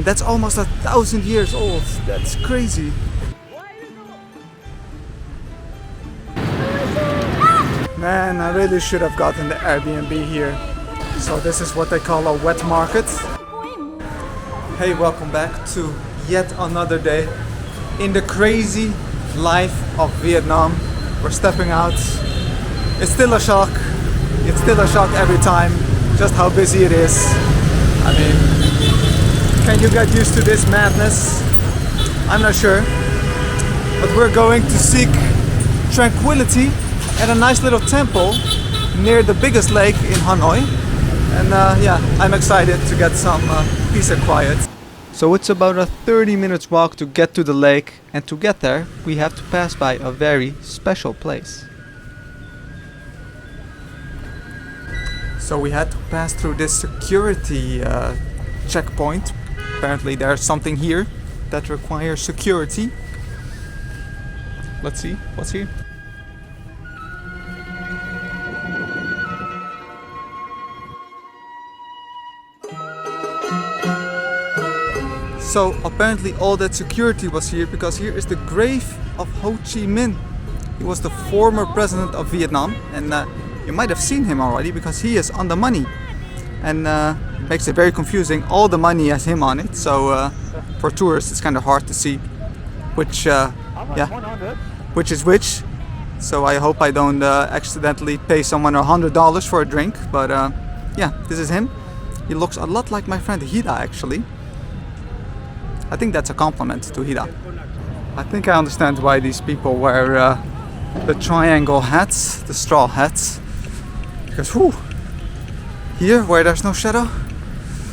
That's almost 1,000 years old. That's crazy. Man, I really should have gotten the Airbnb here. So this is what they call a wet market. Hey, welcome back to yet another day in the crazy life of Vietnam. We're stepping out. It's still a shock. It's still a shock every time, just how busy it is. I mean, can you get used to this madness? I'm not sure. But we're going to seek tranquility at a nice little temple near the biggest lake in Hanoi. And yeah, I'm excited to get some peace and quiet. So it's about a 30 minutes walk to get to the lake, and to get there we have to pass by a very special place. So we had to pass through this security checkpoint. Apparently there's something here that requires security. Let's see what's here. So apparently all that security was here because here is the grave of Ho Chi Minh. He was the former president of Vietnam, and you might have seen him already because he is on the money, and makes it very confusing. All the money has him on it, so for tourists it's kind of hard to see which which is which. So I hope I don't accidentally pay someone $100 for a drink, but yeah, this is him. He looks a lot like my friend Hida, actually. I think that's a compliment to Hida. I think I understand why these people wear the triangle hats, the straw hats. Because whew, here where there's no shadow,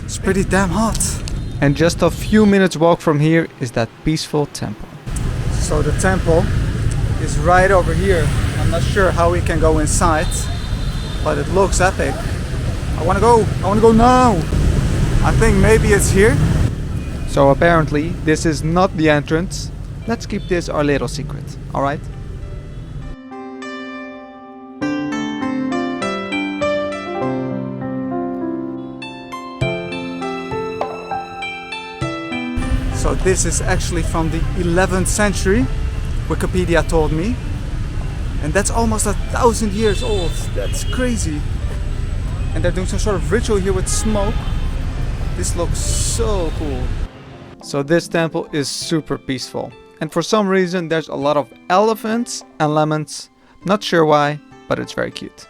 it's pretty damn hot. And just a few minutes walk from here is that peaceful temple. So the temple is right over here. I'm not sure how we can go inside, but it looks epic. I wanna go now. I think maybe it's here. So apparently this is not the entrance. Let's keep this our little secret, alright? So this is actually from the 11th century, Wikipedia told me. And that's almost 1,000 years old. That's crazy. And they're doing some sort of ritual here with smoke. This looks so cool. So this temple is super peaceful, and for some reason there's a lot of elephants and lemons. Not sure why, but it's very cute.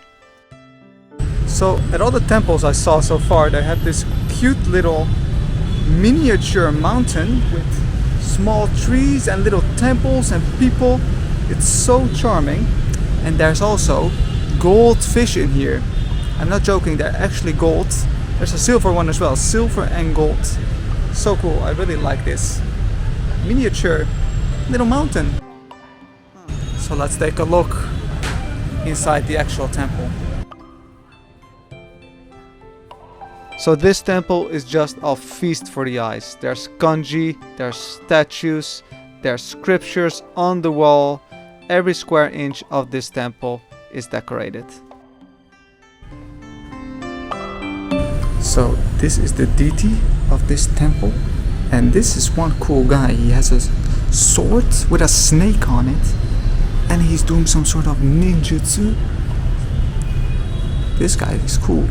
So at all the temples I saw so far, they have this cute little miniature mountain with small trees and little temples and people. It's so charming. And there's also gold fish in here. I'm not joking, they're actually gold. There's a silver one as well, silver and gold. So cool, I really like this miniature little mountain. So let's take a look inside the actual temple. So this temple is just a feast for the eyes. There's kanji, there's statues, there's scriptures on the wall. Every square inch of this temple is decorated. So this is the deity of this temple, and this is one cool guy. He has a sword with a snake on it, and he's doing some sort of ninjutsu. This guy is cool.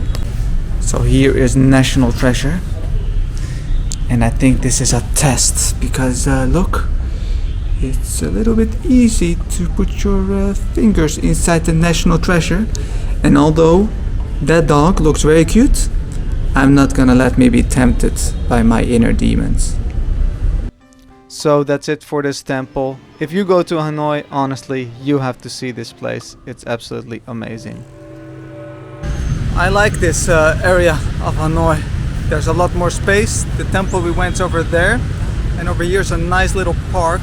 So here is national treasure, and I think this is a test because look, it's a little bit easy to put your fingers inside the national treasure, and although that dog looks very cute, I'm not gonna let me be tempted by my inner demons. So that's it for this temple. If you go to Hanoi, honestly, you have to see this place. It's absolutely amazing. I like this area of Hanoi. There's a lot more space. The temple we went over there, and over here's a nice little park.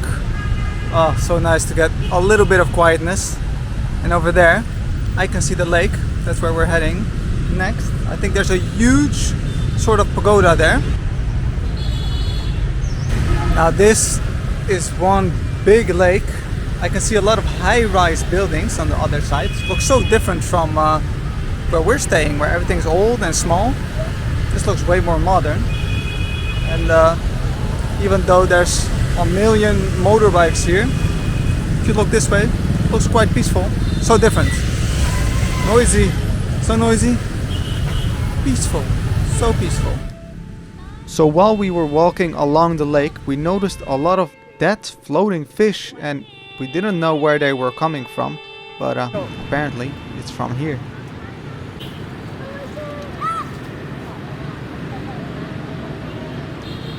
Oh, so nice to get a little bit of quietness. And over there, I can see the lake. That's where we're heading next. I think there's a huge sort of pagoda there. Now this is one big lake. I can see a lot of high-rise buildings on the other side. It looks so different from where we're staying, where everything's old and small. This looks way more modern. And even though there's a million motorbikes here. If you look this way, it looks quite peaceful. So different. Noisy, so noisy. Peaceful, so peaceful. So while we were walking along the lake, we noticed a lot of dead floating fish, and we didn't know where they were coming from, but apparently it's from here.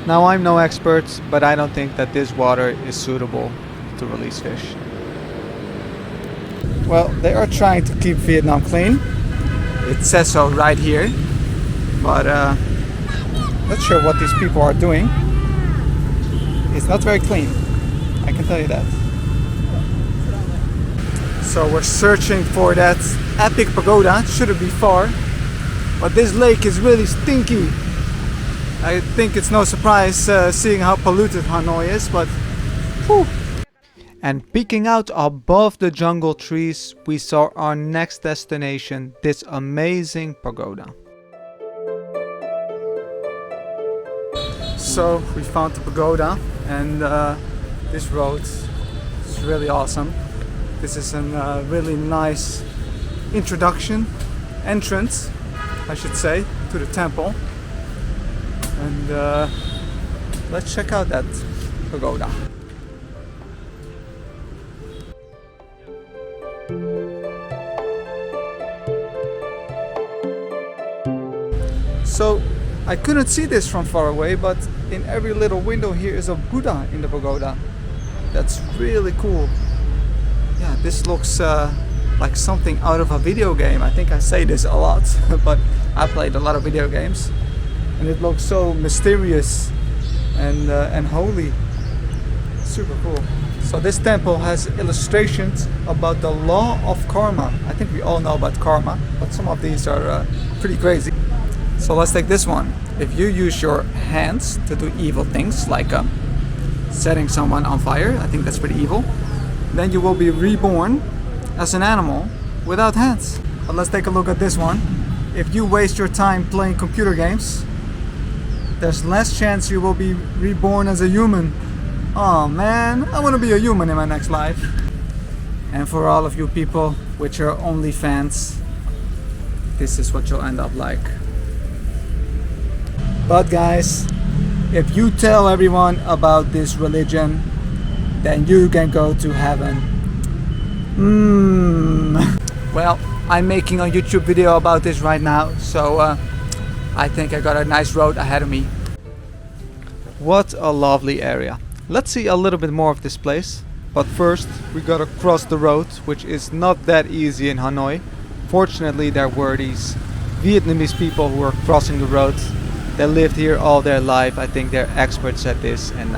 Now I'm no expert, but I don't think that this water is suitable to release fish. Well, they are trying to keep Vietnam clean. It says so right here, but not sure what these people are doing. It's not very clean, I can tell you that. So we're searching for that epic pagoda. It shouldn't be far, but this lake is really stinky. I think it's no surprise seeing how polluted Hanoi is, but whew. And peeking out above the jungle trees, we saw our next destination, this amazing pagoda. So we found the pagoda, and this road is really awesome. This is a really nice entrance, I should say, to the temple. And let's check out that pagoda. So I couldn't see this from far away, but in every little window here is a Buddha in the pagoda. That's really cool. Yeah, this looks like something out of a video game. I think I say this a lot, but I played a lot of video games, and it looks so mysterious and holy. Super cool. So this temple has illustrations about the law of karma. I think we all know about karma, but some of these are pretty crazy. So let's take this one. If you use your hands to do evil things, like setting someone on fire, I think that's pretty evil, then you will be reborn as an animal without hands. But let's take a look at this one. If you waste your time playing computer games, there's less chance you will be reborn as a human. Oh man, I want to be a human in my next life. And for all of you people with your OnlyFans, this is what you'll end up like. But guys, if you tell everyone about this religion, then you can go to heaven. Well, I'm making a YouTube video about this right now, so I think I got a nice road ahead of me. What a lovely area. Let's see a little bit more of this place. But first, we gotta cross the road, which is not that easy in Hanoi. Fortunately, there were these Vietnamese people who were crossing the road. They lived here all their life. I think they're experts at this, and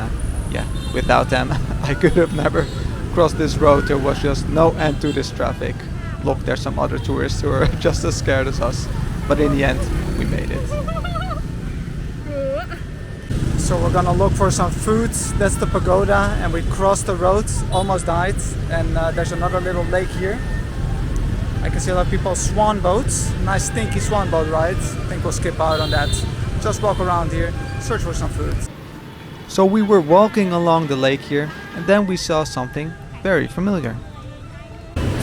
yeah, without them I could have never crossed this road. There was just no end to this traffic. Look, there's some other tourists who are just as scared as us, but in the end we made it. So we're gonna look for some food. That's the pagoda, and we crossed the road, almost died, and there's another little lake here. I can see a lot of people swan boats. Nice stinky swan boat ride. I think we'll skip out on that. Just walk around here, search for some food. So we were walking along the lake here, and then we saw something very familiar.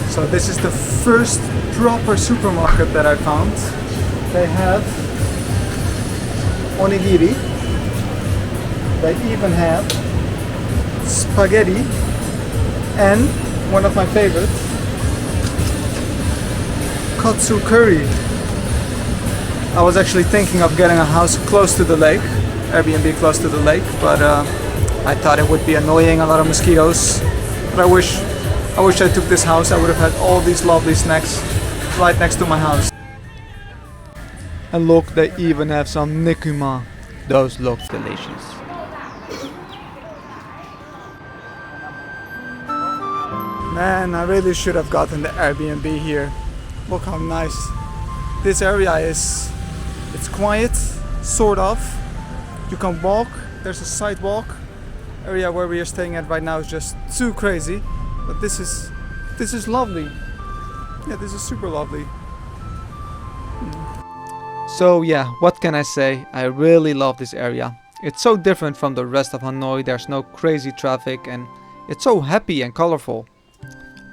So this is the first proper supermarket that I found. They have onigiri. They even have spaghetti, and one of my favorites, katsu curry. I was actually thinking of getting a house close to the lake, Airbnb close to the lake, but I thought it would be annoying, a lot of mosquitoes. But I wish I took this house. I would have had all these lovely snacks right next to my house. And look, they even have some nikuma. Those look delicious. Man, I really should have gotten the Airbnb here. Look how nice this area is. It's quiet, sort of. You can walk, there's a sidewalk. Area where we are staying at right now is just too crazy. But this is lovely. Yeah, this is super lovely. So yeah, what can I say? I really love this area. It's so different from the rest of Hanoi. There's no crazy traffic and it's so happy and colorful.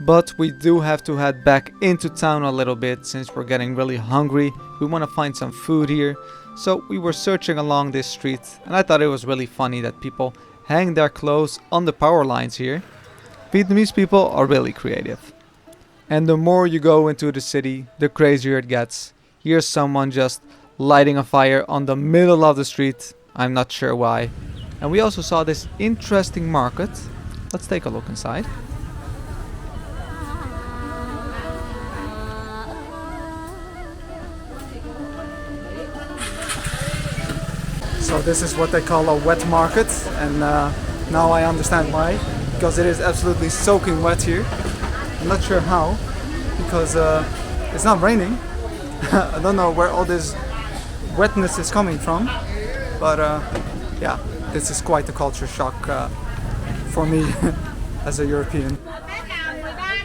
But we do have to head back into town a little bit since we're getting really hungry. We want to find some food here. So we were searching along this street and I thought it was really funny that people hang their clothes on the power lines here. Vietnamese people are really creative. And the more you go into the city, the crazier it gets. Here's someone just lighting a fire on the middle of the street. I'm not sure why. And we also saw this interesting market. Let's take a look inside. So this is what they call a wet market, and now I understand why, because it is absolutely soaking wet here. I'm not sure how, because it's not raining. I don't know where all this wetness is coming from, but yeah, this is quite a culture shock for me as a European.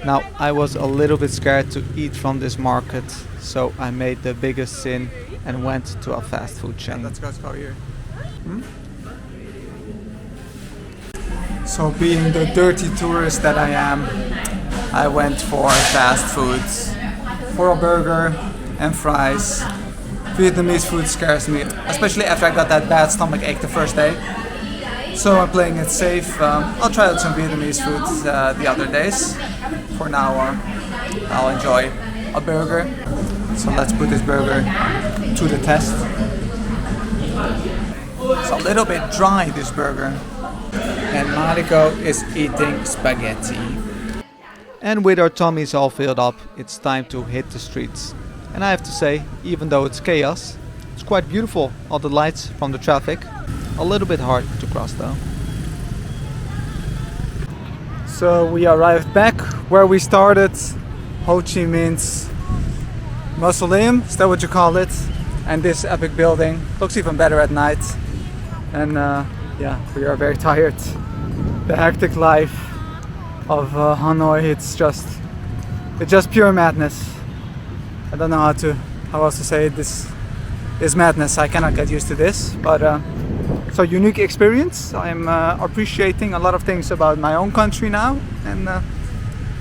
Now, I was a little bit scared to eat from this market, so I made the biggest sin and went to a fast food chain. Let's go here. So being the dirty tourist that I am, I went for fast foods, for a burger and fries. Vietnamese food scares me, especially after I got that bad stomach ache the first day. So I'm playing it safe. I'll try out some Vietnamese food the other days. For now, I'll enjoy a burger. So let's put this burger to the test. It's a little bit dry, this burger. And Mariko is eating spaghetti. And with our tummies all filled up, it's time to hit the streets. And I have to say, even though it's chaos, it's quite beautiful. All the lights from the traffic. A little bit hard to cross though. So we arrived back where we started, Ho Chi Minh's Mausoleum, is that what you call it? And this epic building looks even better at night. And yeah, we are very tired. The hectic life of Hanoi, it's just pure madness. I don't know how else to say it. This is madness. I cannot get used to this, but it's a unique experience. I'm appreciating a lot of things about my own country now. And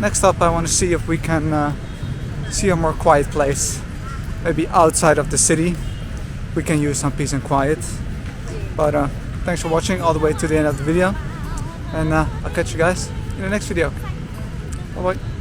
next up, I want to see if we can see a more quiet place, maybe outside of the city. We can use some peace and quiet. But thanks for watching all the way to the end of the video, and I'll catch you guys in the next video. Bye bye.